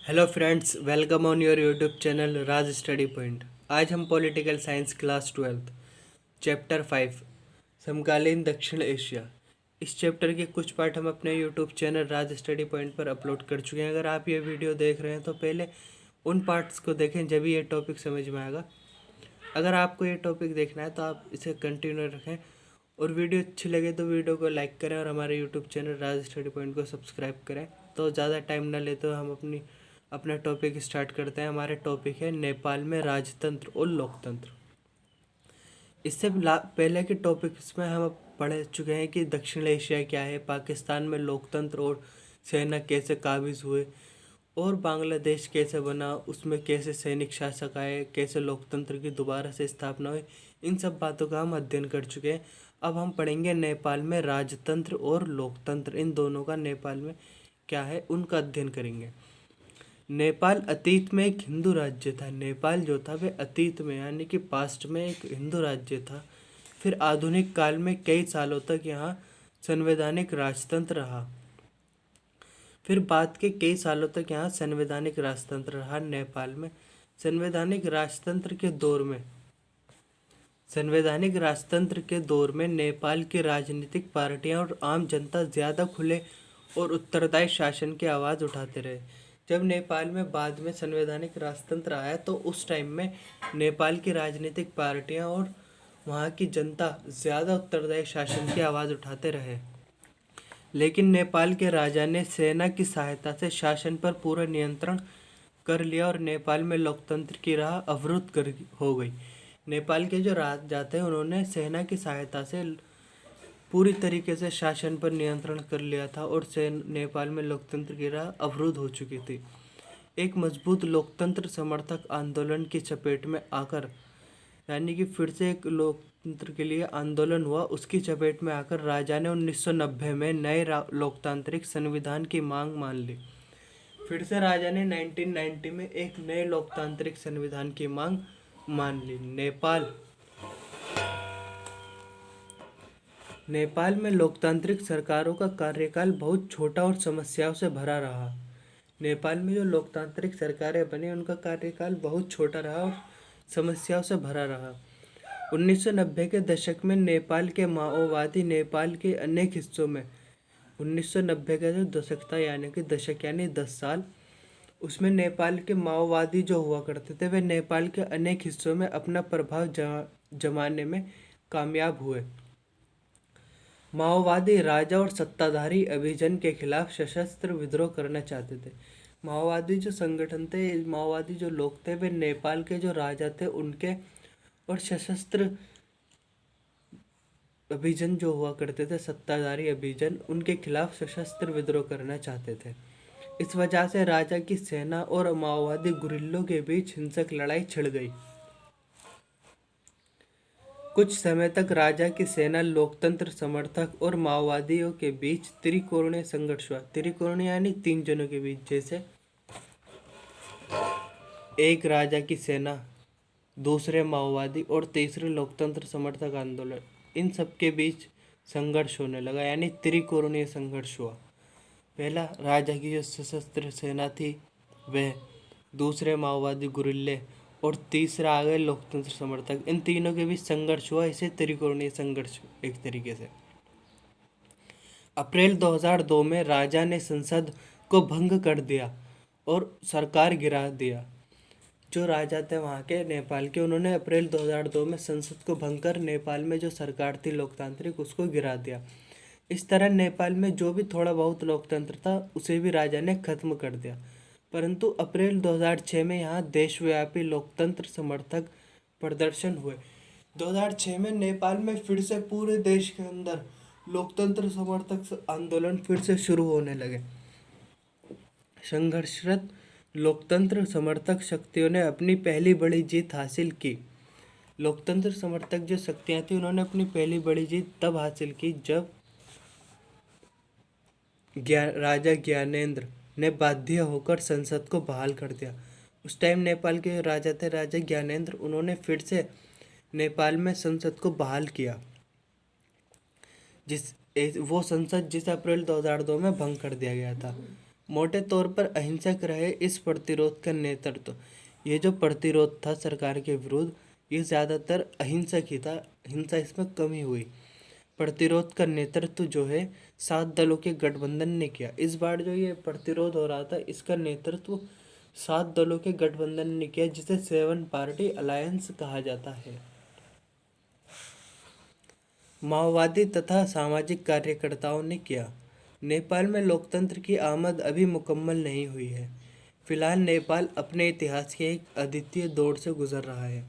Hello friends, welcome on your YouTube channel Raj study point. आज हम political science class 12 chapter 5 समकालीन दक्षिण Asia इस चैप्टर के कुछ पार्ट हम अपने यूट्यूब चैनल राज स्टडी पॉइंट पर अपलोड कर चुके हैं। अगर आप ये वीडियो देख रहे हैं तो पहले उन पार्ट्स को देखें, जब ये टॉपिक समझ में आएगा। अगर आपको ये टॉपिक देखना है तो आप इसे कंटिन्यू रखें और वीडियो अच्छी लगे तो वीडियो को लाइक करें और हमारे यूट्यूब चैनल राज स्टडी पॉइंट को सब्सक्राइब करें। तो ज़्यादा टाइम ना लेते हम अपना टॉपिक स्टार्ट करते हैं। हमारे टॉपिक है नेपाल में राजतंत्र और लोकतंत्र। इससे पहले के टॉपिक्स में हम पढ़ चुके हैं कि दक्षिण एशिया क्या है, पाकिस्तान में लोकतंत्र और सेना कैसे काबिज हुए और बांग्लादेश कैसे बना, उसमें कैसे सैनिक शासक आए, कैसे लोकतंत्र की दोबारा से स्थापना हुई। इन सब बातों का हम अध्ययन कर चुके हैं। अब हम पढ़ेंगे नेपाल में राजतंत्र और लोकतंत्र, इन दोनों का नेपाल में क्या है उनका अध्ययन करेंगे। नेपाल अतीत में एक हिंदू राज्य था। नेपाल जो था वह अतीत में यानी कि पास्ट में एक हिंदू राज्य था। फिर आधुनिक काल में कई सालों तक यहाँ संवैधानिक राजतंत्र रहा। फिर बाद के कई सालों तक यहाँ संवैधानिक राजतंत्र रहा नेपाल में। संवैधानिक राजतंत्र के दौर में नेपाल की राजनीतिक पार्टियां और आम जनता ज़्यादा खुले और उत्तरदायी शासन की आवाज़ उठाते रहे। जब नेपाल में बाद में संवैधानिक राजतंत्र आया तो उस टाइम में नेपाल की राजनीतिक पार्टियां और वहाँ की जनता ज़्यादा उत्तरदायी शासन की आवाज़ उठाते रहे। लेकिन नेपाल के राजा ने सेना की सहायता से शासन पर पूरा नियंत्रण कर लिया और नेपाल में लोकतंत्र की राह अवरुद्ध कर हो गई। नेपाल के जो राजा थे उन्होंने सेना की सहायता से पूरी तरीके से शासन पर नियंत्रण कर लिया था और नेपाल में लोकतंत्र की राह अवरुद्ध हो चुकी थी। एक मजबूत लोकतंत्र समर्थक आंदोलन की चपेट में आकर, यानी कि फिर से एक लोकतंत्र के लिए आंदोलन हुआ, उसकी चपेट में आकर राजा ने 1990 में नए लोकतांत्रिक संविधान की मांग मान ली। फिर से राजा ने 1990 में एक नए लोकतांत्रिक संविधान की मांग मान ली। नेपाल में लोकतांत्रिक सरकारों का कार्यकाल बहुत छोटा और समस्याओं से भरा रहा। नेपाल में जो लोकतांत्रिक सरकारें बनी उनका कार्यकाल बहुत छोटा रहा और समस्याओं से भरा रहा। 1990 के दशक में नेपाल के माओवादी नेपाल के अनेक हिस्सों में 1990 का जो दशक था यानी कि दशक यानी 10 साल, उसमें नेपाल के माओवादी जो हुआ करते थे वे नेपाल के अनेक हिस्सों में अपना प्रभाव जमाने में कामयाब हुए। माओवादी राजा और सत्ताधारी अभिजन के खिलाफ सशस्त्र विद्रोह करना चाहते थे। माओवादी जो संगठन थे, माओवादी जो लोग थे, वे नेपाल के जो राजा थे उनके और सशस्त्र अभिजन जो हुआ करते थे, सत्ताधारी अभिजन, उनके खिलाफ सशस्त्र विद्रोह करना चाहते थे। इस वजह से राजा की सेना और माओवादी गुरिल्लों के बीच हिंसक लड़ाई छिड़ गई। कुछ समय तक राजा की सेना, लोकतंत्र समर्थक और माओवादियों के बीच त्रिकोणीय संघर्ष हुआ। त्रिकोणीय यानी 3 जनों के बीच, जैसे एक राजा की सेना, दूसरे माओवादी और तीसरे लोकतंत्र समर्थक आंदोलन, इन सब के बीच संघर्ष होने लगा, यानी त्रिकोणीय संघर्ष हुआ। पहला राजा की जो सशस्त्र सेना थी वह, दूसरे माओवादी गुरिल्ले और तीसरा आ गए लोकतंत्र समर्थक, इन तीनों के बीच संघर्ष हुआ। इसे त्रिकोणीय संघर्ष एक तरीके से। अप्रैल 2002 में राजा ने संसद को भंग कर दिया और सरकार गिरा दिया। जो राजा थे वहाँ के नेपाल के, उन्होंने अप्रैल 2002 में संसद को भंग कर नेपाल में जो सरकार थी लोकतांत्रिक, उसको गिरा दिया। इस तरह नेपाल में जो भी थोड़ा बहुत लोकतंत्र था उसे भी राजा ने खत्म कर दिया। परंतु अप्रैल 2006 में यहाँ देशव्यापी लोकतंत्र समर्थक प्रदर्शन हुए। 2006 में नेपाल में फिर से पूरे देश के अंदर लोकतंत्र समर्थक आंदोलन फिर से शुरू होने लगे। संघर्षरत लोकतंत्र समर्थक शक्तियों ने अपनी पहली बड़ी जीत हासिल की। लोकतंत्र समर्थक जो शक्तियाँ थी उन्होंने अपनी पहली बड़ी जीत तब हासिल की जब राजा ज्ञानेंद्र ने बाध्य होकर संसद को बहाल कर दिया। उस टाइम नेपाल के राजा थे राजा ज्ञानेंद्र, उन्होंने फिर से नेपाल में संसद को बहाल किया, वो संसद जिसे अप्रैल 2002 में भंग कर दिया गया था। मोटे तौर पर अहिंसक रहे इस प्रतिरोध का नेतृत्व। ये जो प्रतिरोध था सरकार के विरुद्ध, ये ज़्यादातर अहिंसक ही था, हिंसा इसमें कमी हुई। प्रतिरोध का नेतृत्व जो है 7 दलों के गठबंधन ने किया। इस बार जो ये प्रतिरोध हो रहा था, इसका नेतृत्व 7 दलों के गठबंधन ने किया, जिसे 7 पार्टी अलायंस कहा जाता है। माओवादी तथा सामाजिक कार्यकर्ताओं ने किया। नेपाल में लोकतंत्र की आमद अभी मुकम्मल नहीं हुई है। फिलहाल नेपाल अपने इतिहास के एक अद्वितीय दौर से गुजर रहा है।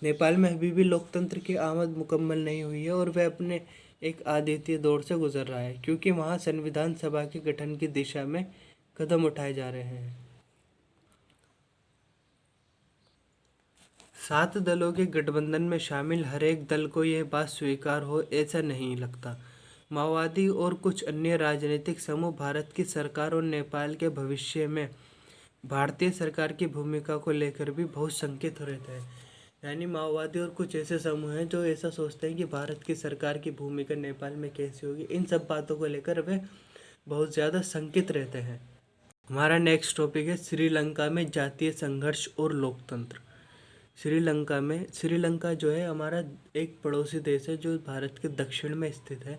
नेपाल में अभी भी लोकतंत्र की आमद मुकम्मल नहीं हुई है और वह अपने एक अद्वितीय दौर से गुजर रहा है, क्योंकि वहाँ संविधान सभा के गठन की दिशा में कदम उठाए जा रहे हैं। 7 दलों के गठबंधन में शामिल हर एक दल को यह बात स्वीकार हो ऐसा नहीं लगता। माओवादी और कुछ अन्य राजनीतिक समूह भारत की सरकार और नेपाल के भविष्य में भारतीय सरकार की भूमिका को लेकर भी बहुत शंकित रहते हैं। यानी माओवादी और कुछ ऐसे समूह हैं जो ऐसा सोचते हैं कि भारत की सरकार की भूमिका नेपाल में कैसी होगी। इन सब बातों को लेकर वे बहुत ज़्यादा शंकित रहते हैं। हमारा नेक्स्ट टॉपिक है श्रीलंका में जातीय संघर्ष और लोकतंत्र। श्रीलंका जो है हमारा एक पड़ोसी देश है जो भारत के दक्षिण में स्थित है।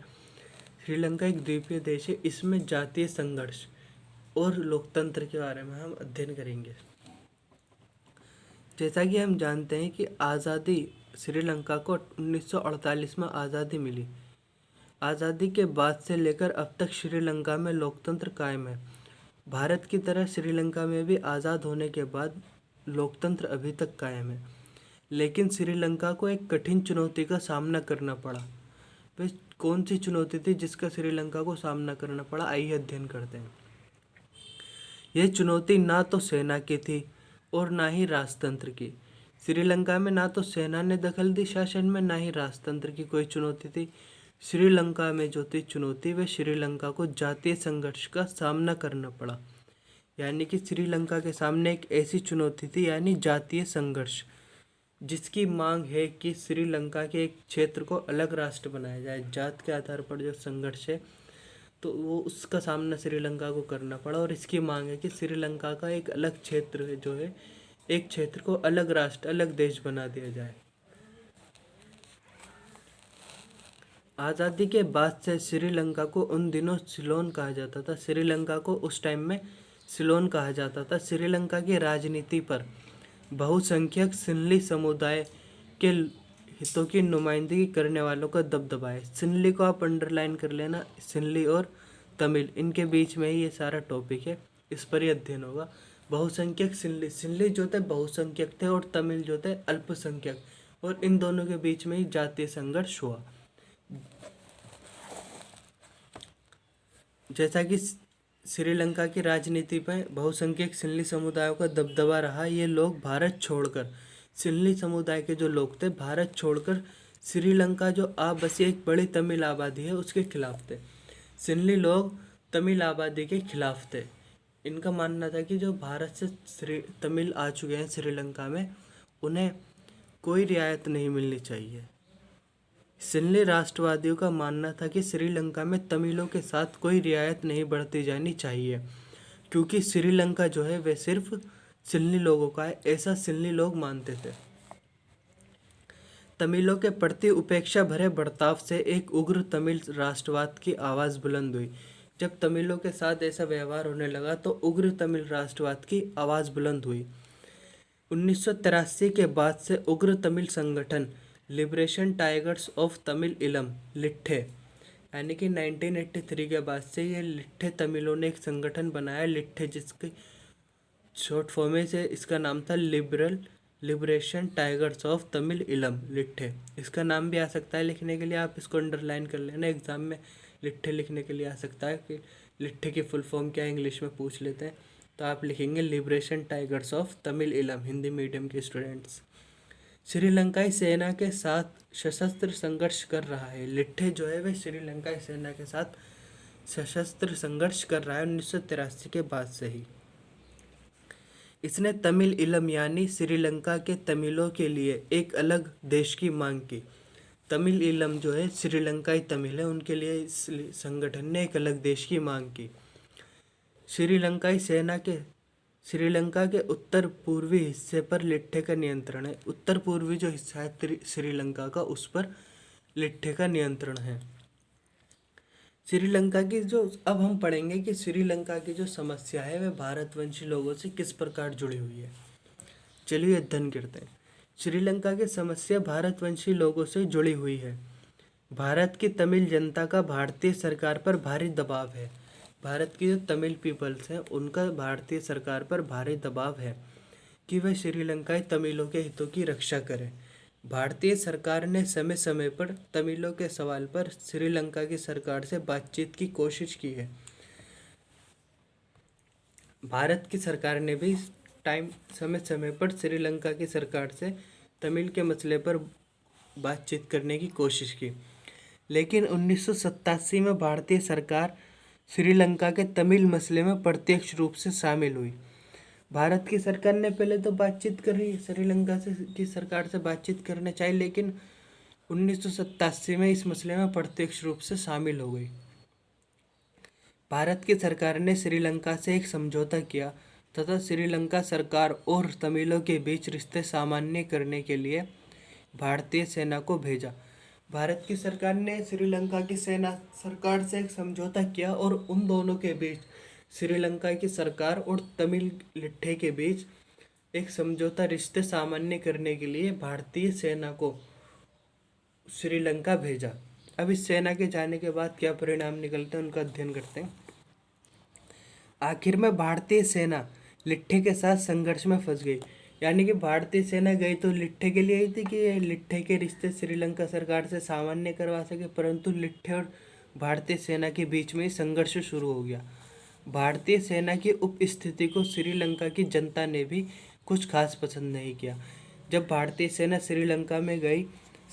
श्रीलंका एक द्वीपीय देश है। इसमें जातीय संघर्ष और लोकतंत्र के बारे में हम अध्ययन करेंगे। जैसा कि हम जानते हैं कि आज़ादी श्रीलंका को 1948 में आज़ादी मिली। आज़ादी के बाद से लेकर अब तक श्रीलंका में लोकतंत्र कायम है। भारत की तरह श्रीलंका में भी आज़ाद होने के बाद लोकतंत्र अभी तक कायम है, लेकिन श्रीलंका को एक कठिन चुनौती का सामना करना पड़ा। वह कौन सी चुनौती थी जिसका श्रीलंका को सामना करना पड़ा, आइए अध्ययन करते हैं। यह चुनौती ना तो सेना की थी और ना ही राजतंत्र की। श्रीलंका में ना तो सेना ने दखल दी शासन में, ना ही राजतंत्र की कोई चुनौती थी। श्रीलंका में जो थी चुनौती, वह श्रीलंका को जातीय संघर्ष का सामना करना पड़ा। यानी कि श्रीलंका के सामने एक ऐसी चुनौती थी, यानी जातीय संघर्ष, जिसकी मांग है कि श्रीलंका के एक क्षेत्र को अलग राष्ट्र बनाया जाए। जात के आधार पर जो संघर्ष है, तो वो उसका सामना श्रीलंका को करना पड़ा और इसकी मांग है कि श्रीलंका का एक अलग क्षेत्र जो है, एक क्षेत्र को अलग राष्ट्र, अलग देश बना दिया जाए। आज़ादी के बाद से श्रीलंका को उन दिनों सिलोन कहा जाता था। श्रीलंका को उस टाइम में सिलोन कहा जाता था। श्रीलंका की राजनीति पर बहुसंख्यक सिंहली समुदाय के हितों की नुमाइंदगी करने वालों का दबदबा है। सिंहली को आप अंडरलाइन कर लेना, सिंहली और तमिल, इनके बीच में ही ये सारा टॉपिक है, इस पर ही अध्ययन होगा। बहुसंख्यक सिंहली जो थे बहुसंख्यक थे और तमिल जो थे अल्पसंख्यक, और इन दोनों के बीच में ही जातीय संघर्ष हुआ। जैसा कि श्रीलंका की राजनीति पर बहुसंख्यक सिंहली समुदायों का दबदबा रहा, ये लोग भारत छोड़कर, सिंहली समुदाय के जो लोग थे भारत छोड़कर श्रीलंका जो आबसी एक बड़ी तमिल आबादी है उसके खिलाफ थे। सिंहली लोग तमिल आबादी के खिलाफ थे। इनका मानना था कि जो भारत से तमिल आ चुके हैं श्रीलंका में, उन्हें कोई रियायत नहीं मिलनी चाहिए। सिंहली राष्ट्रवादियों का मानना था कि श्रीलंका में तमिलों के साथ कोई रियायत नहीं बरती जानी चाहिए, क्योंकि श्रीलंका जो है वह सिर्फ सिंहली लोगों का है, ऐसा सिंहली लोग मानते थे। तमिलों के प्रति उपेक्षा भरे बर्ताव से एक उग्र तमिल राष्ट्रवाद की आवाज़ बुलंद हुई। जब तमिलों के साथ ऐसा व्यवहार होने लगा तो उग्र तमिल राष्ट्रवाद की आवाज़ बुलंद हुई। 1983 के बाद से उग्र तमिल संगठन लिबरेशन टाइगर्स ऑफ तमिल इलम लिट्ठे, यानी कि 1983 के बाद से ये लिट्ठे तमिलों ने एक संगठन बनाया लिट्ठे, जिसके शॉर्ट फॉर्म से इसका नाम था लिबरेशन टाइगर्स ऑफ तमिल इलम लिट्ठे। इसका नाम भी आ सकता है लिखने के लिए, आप इसको अंडरलाइन कर लेना, एग्जाम में लिट्ठे लिखने के लिए आ सकता है कि लिट्ठे की फुल फॉर्म क्या इंग्लिश में पूछ लेते हैं, तो आप लिखेंगे लिबरेशन टाइगर्स ऑफ तमिल इलम, हिंदी मीडियम के स्टूडेंट्स। श्रीलंकाई सेना के साथ सशस्त्र संघर्ष कर रहा है। लिट्ठे जो है वह श्रीलंकाई सेना के साथ सशस्त्र संघर्ष कर रहा है 1983 के बाद से ही। इसने तमिल इलम यानी श्रीलंका के तमिलों के लिए एक अलग देश की मांग की। तमिल इलम जो है श्रीलंकाई तमिल है, उनके लिए इस संगठन ने एक अलग देश की मांग की। श्रीलंकाई सेना के श्रीलंका के उत्तर पूर्वी हिस्से पर लिट्टे का नियंत्रण है। उत्तर पूर्वी जो हिस्सा है श्रीलंका का, उस पर लिट्टे का नियंत्रण है। श्रीलंका की जो अब हम पढ़ेंगे कि श्रीलंका की जो समस्या है वह भारतवंशी लोगों से किस प्रकार जुड़ी हुई है। चलिए अध्ययन करते हैं। श्रीलंका की समस्या भारतवंशी लोगों से जुड़ी हुई है। भारत की तमिल जनता का भारतीय सरकार पर भारी दबाव है। भारत की जो तमिल पीपल्स हैं उनका भारतीय सरकार पर भारी दबाव है कि वह श्रीलंकाई तमिलों के हितों की रक्षा करें। भारतीय सरकार ने समय समय पर तमिलों के सवाल पर श्रीलंका की सरकार से बातचीत की कोशिश की है। भारत की सरकार ने भी समय समय पर श्रीलंका की सरकार से तमिल के मसले पर बातचीत करने की कोशिश की, लेकिन 1987 में भारतीय सरकार श्रीलंका के तमिल मसले में प्रत्यक्ष रूप से शामिल हुई। भारत की सरकार ने पहले तो बातचीत करी, श्रीलंका से की सरकार से बातचीत करना चाहिए, लेकिन 1987 में इस मसले में प्रत्यक्ष रूप से शामिल हो गई। भारत की सरकार ने श्रीलंका से एक समझौता किया तथा श्रीलंका सरकार और तमिलों के बीच रिश्ते सामान्य करने के लिए भारतीय सेना को भेजा। भारत की सरकार ने श्रीलंका की सेना सरकार से एक समझौता किया और उन दोनों के बीच, श्रीलंका की सरकार और तमिल लिट्टे के बीच एक समझौता रिश्ते सामान्य करने के लिए भारतीय सेना को श्रीलंका भेजा। अब इस सेना के जाने के बाद क्या परिणाम निकलते हैं उनका अध्ययन करते हैं। आखिर में भारतीय सेना लिट्टे के साथ संघर्ष में फंस गई। यानी कि भारतीय सेना गई तो लिट्टे के लिए आई थी कि लिट्टे के रिश्ते श्रीलंका सरकार से सामान्य करवा सके, परंतु लिट्टे और भारतीय सेना के बीच में संघर्ष शुरू हो गया। भारतीय सेना की उपस्थिति को श्रीलंका की जनता ने भी कुछ खास पसंद नहीं किया। जब भारतीय सेना श्रीलंका में गई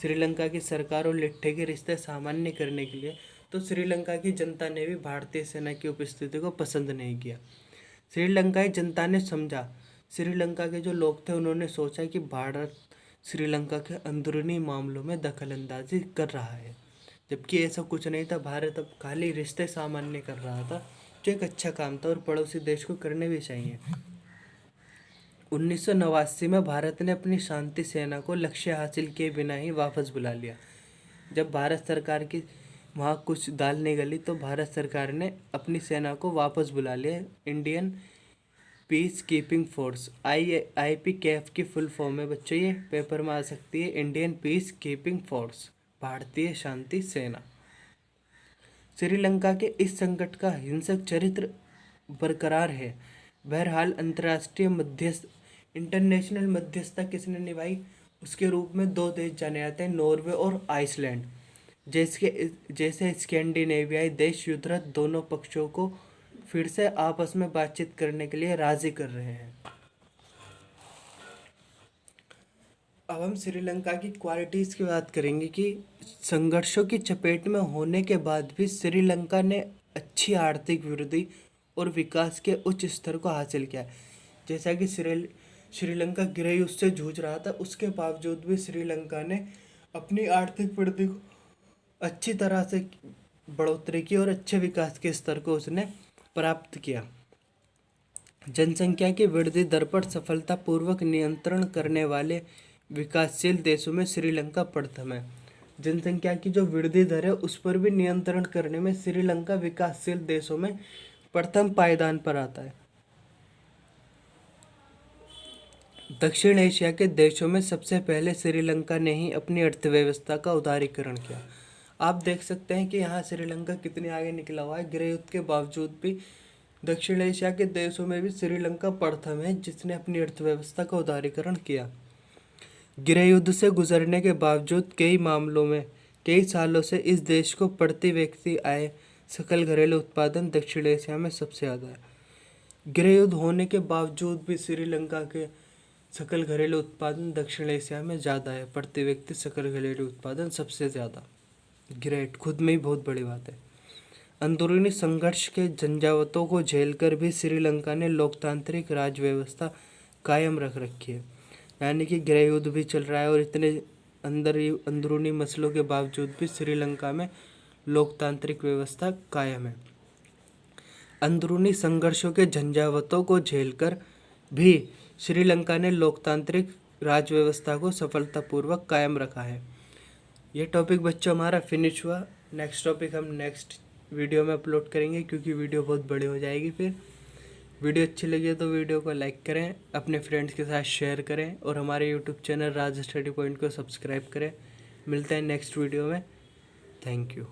श्रीलंका की सरकार और लिट्टे के रिश्ते सामान्य करने के लिए, तो श्रीलंका की जनता ने भी भारतीय सेना की उपस्थिति को पसंद नहीं किया। श्रीलंकाई जनता ने समझा, श्रीलंका के जो लोग थे उन्होंने सोचा कि भारत श्रीलंका के अंदरूनी मामलों में दखलंदाजी कर रहा है, जबकि ऐसा कुछ नहीं था। भारत अब खाली रिश्ते सामान्य कर रहा था, जो एक अच्छा काम था और पड़ोसी देश को करने भी चाहिए। 1989 में भारत ने अपनी शांति सेना को लक्ष्य हासिल किए बिना ही वापस बुला लिया। जब भारत सरकार की वहाँ कुछ दाल नहीं गली तो भारत सरकार ने अपनी सेना को वापस बुला लिया। Indian peace keeping force, IPKF की फुल फॉर्म है बच्चों, ये पेपर में आ सकती है। इंडियन पीस कीपिंग फोर्स, भारतीय शांति सेना। श्रीलंका के इस संकट का हिंसक चरित्र बरकरार है। बहरहाल इंटरनेशनल मध्यस्थता किसने निभाई? उसके रूप में दो देश जाने जाते हैं, नॉर्वे और आइसलैंड। जैसे स्कैंडिनेवियाई देश युद्धरत दोनों पक्षों को फिर से आपस में बातचीत करने के लिए राजी कर रहे हैं। अब हम श्रीलंका की क्वालिटीज़ की बात करेंगे कि संघर्षों की चपेट में होने के बाद भी श्रीलंका ने अच्छी आर्थिक वृद्धि और विकास के उच्च स्तर को हासिल किया। जैसा कि श्रीलंका गृह युद्ध से जूझ रहा था, उसके बावजूद भी श्रीलंका ने अपनी आर्थिक वृद्धि को अच्छी तरह से बढ़ोतरी की और अच्छे विकास के स्तर को उसने प्राप्त किया। जनसंख्या की वृद्धि दर पर सफलतापूर्वक नियंत्रण करने वाले विकासशील देशों में श्रीलंका प्रथम है। जनसंख्या की जो वृद्धि दर है उस पर भी नियंत्रण करने में श्रीलंका विकासशील देशों में प्रथम पायदान पर आता है। दक्षिण एशिया के देशों में सबसे पहले श्रीलंका ने ही अपनी अर्थव्यवस्था का उदारीकरण किया। आप देख सकते हैं कि यहाँ श्रीलंका कितने आगे निकला हुआ है। गृह युद्ध के बावजूद भी दक्षिण एशिया के देशों में भी श्रीलंका प्रथम है जिसने अपनी अर्थव्यवस्था का उदारीकरण किया। गृह युद्ध से गुजरने के बावजूद कई सालों से इस देश को प्रति व्यक्ति आय सकल घरेलू उत्पादन दक्षिण एशिया में सबसे ज़्यादा है। गृह युद्ध होने के बावजूद भी श्रीलंका के सकल घरेलू उत्पादन दक्षिण एशिया में ज़्यादा है। प्रति व्यक्ति सकल घरेलू उत्पादन सबसे ज़्यादा, ग्रेट, खुद में ही बहुत बड़ी बात है। अंदरूनी संघर्ष के झंझावातों को झेलकर भी श्रीलंका ने लोकतांत्रिक राज व्यवस्था कायम रख रखी है। यानी कि गृह युद्ध भी चल रहा है और इतने अंदरूनी मसलों के बावजूद भी श्रीलंका में लोकतांत्रिक व्यवस्था कायम है। अंदरूनी संघर्षों के झंझावतों को झेलकर भी श्रीलंका ने लोकतांत्रिक राज व्यवस्था को सफलतापूर्वक कायम रखा है। ये टॉपिक बच्चों हमारा फिनिश हुआ। नेक्स्ट टॉपिक हम नेक्स्ट वीडियो में अपलोड करेंगे, क्योंकि वीडियो बहुत बड़ी हो जाएगी। फिर वीडियो अच्छी लगी तो वीडियो को लाइक करें, अपने फ्रेंड्स के साथ शेयर करें और हमारे यूट्यूब चैनल राज स्टडी पॉइंट को सब्सक्राइब करें। मिलते हैं नेक्स्ट वीडियो में। Thank you.